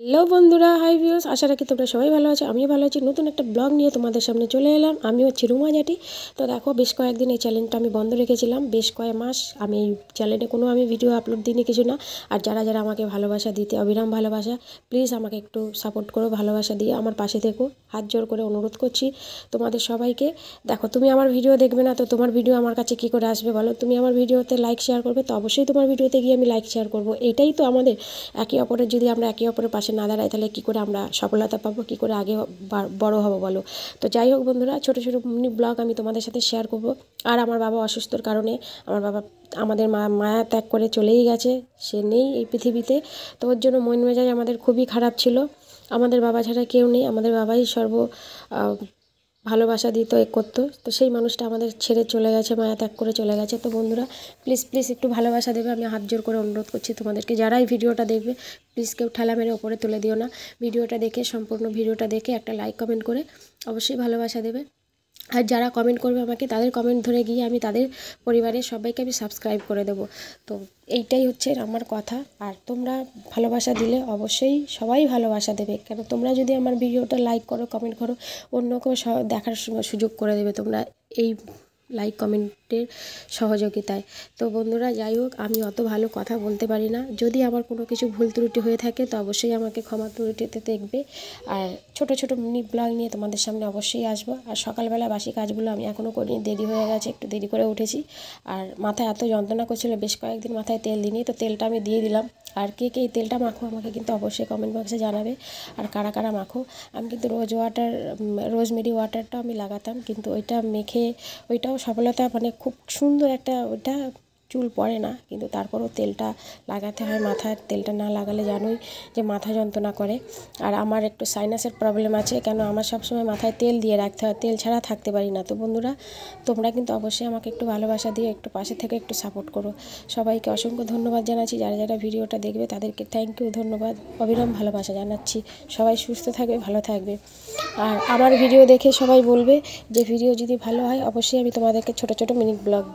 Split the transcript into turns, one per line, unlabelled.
Hello বন্ধুরা, hi viewers, আশা রাখি তোমরা সবাই ভালো আছো। আমিও ভালো আছি। নতুন একটা ব্লগ নিয়ে তোমাদের সামনে চলে এলাম। আমি হচ্ছি রুমা জাটি। তো দেখো, বেশ কয়েকদিন এই চ্যানেলটা আমি বন্ধ রেখেছিলাম, বেশ কয়েক মাস আমি এই চ্যানেলে কোনো ভিডিও আপলোড দিইনি, কিছু না। আর যারা যারা আমাকে ভালোবাসা দিতে, অবিরাম ভালোবাসা, প্লিজ আমাকে একটু সাপোর্ট করো, ভালোবাসা দিয়ে আমার পাশে থেকো, হাত জোর করে অনুরোধ করছি তোমাদের সবাইকে। দেখো, তুমি আমার ভিডিও দেখবে না তো তোমার ভিডিও আমার কাছে কী করে আসবে বলো? তুমি আমার ভিডিওতে লাইক শেয়ার করবে, তো অবশ্যই তোমার ভিডিওতে গিয়ে আমি লাইক শেয়ার করবো। এইটাই তো আমাদের, একে অপরের যদি আমরা একে অপরের পাশে না দাঁড়াই তাহলে কী করে আমরা সফলতা পাবো, কী করে আগে বড় হবো বলো? তো যাই হোক বন্ধুরা, ছোটো ছোটো মিনি ব্লগ আমি তোমাদের সাথে শেয়ার করবো। আর আমার বাবা অসুস্থর কারণে, আমার বাবা আমাদের মায়া ত্যাগ করে চলেই গেছে, সে নেই এই পৃথিবীতে। তো ওর জন্য মন মেজাজ আমাদের খুবই খারাপ ছিল। আমাদের বাবা ছাড়া কেউ নেই, আমাদের বাবাই ভালোবাসা দিত, করতো। তো সেই মানুষটা আমাদের ছেড়ে চলে গেছে, মায়া ত্যাগ করে চলে গেছে। তো বন্ধুরা, প্লিজ প্লিজ একটু ভালোবাসা দেবে, আমি হাত জোর করে অনুরোধ করছি তোমাদেরকে। যারা এই ভিডিওটা দেখবে, প্লিজ কেউ ঠেলা মেরে ওপরে তুলে দিও না। ভিডিওটা দেখে, সম্পূর্ণ ভিডিওটা দেখে একটা লাইক কমেন্ট করে অবশ্যই ভালোবাসা দেবে। আর যারা কমেন্ট করবে আমাকে, তাদের কমেন্ট ধরে গিয়ে আমি তাদের পরিবারের সবাইকে আমি সাবস্ক্রাইব করে দেবো। তো এইটাই হচ্ছে আমার কথা। আর তোমরা ভালোবাসা দিলে অবশ্যই সবাই ভালোবাসা দেবে, কেন তোমরা যদি আমার ভিডিওটা লাইক করো, কমেন্ট করো, অন্য কেউ দেখার সুযোগ করে দেবে তোমরা এই লাইক কমেন্টের সহযোগিতায়। তো বন্ধুরা, যাই হোক, আমি অত ভালো কথা বলতে পারি না। যদি আমার কোনো কিছু ভুল ত্রুটি হয়ে থাকে তো অবশ্যই আমাকে ক্ষমা ত্রুটিতে দেখবে। আর ছোট ছোট মিনি ব্লগ নিয়ে তোমাদের সামনে অবশ্যই আসবো। আর সকালবেলা বাসি কাজগুলো আমি এখনও করিনি, দেরি হয়ে গেছে, একটু দেরি করে উঠেছি। আর মাথায় এত যন্ত্রণা করছিল, বেশ কয়েকদিন মাথায় তেল দিইনি, তো তেলটা আমি দিয়ে দিলাম। আর কে কে এই তেলটা মাখো আমাকে কিন্তু অবশ্যই কমেন্ট বক্সে জানাবে। আর কারা কারা মাখো। আমি কিন্তু রোজমেরি ওয়াটারটা আমি লাগাতাম, কিন্তু ওইটা মেখে ওইটাও সফলতা, মানে খুব সুন্দর একটা, ওইটা চুল পড়ে না, কিন্তু তারপরও তেলটা লাগাতে হয় মাথায়। তেলটা না লাগালে জানোই যে মাথা যন্ত্রণা করে। আর আমার একটু সাইনাসের প্রবলেম আছে, কেন আমার সবসময় মাথায় তেল দিয়ে রাখতে হয়, তেল ছাড়া থাকতে পারি না। তো বন্ধুরা, তোমরা কিন্তু অবশ্যই আমাকে একটু ভালোবাসা দিয়ে একটু পাশে থেকে একটু সাপোর্ট করো। সবাইকে অসংখ্য ধন্যবাদ জানাচ্ছি, যারা যারা ভিডিওটা দেখবে তাদেরকে থ্যাংক ইউ, ধন্যবাদ, অবিরাম ভালোবাসা জানাচ্ছি। সবাই সুস্থ থাকবে, ভালো থাকবে। আর আমার ভিডিও দেখে সবাই বলবে যে ভিডিও যদি ভালো হয় অবশ্যই আমি তোমাদেরকে ছোটো ছোটো মিনি ব্লগ দেবো।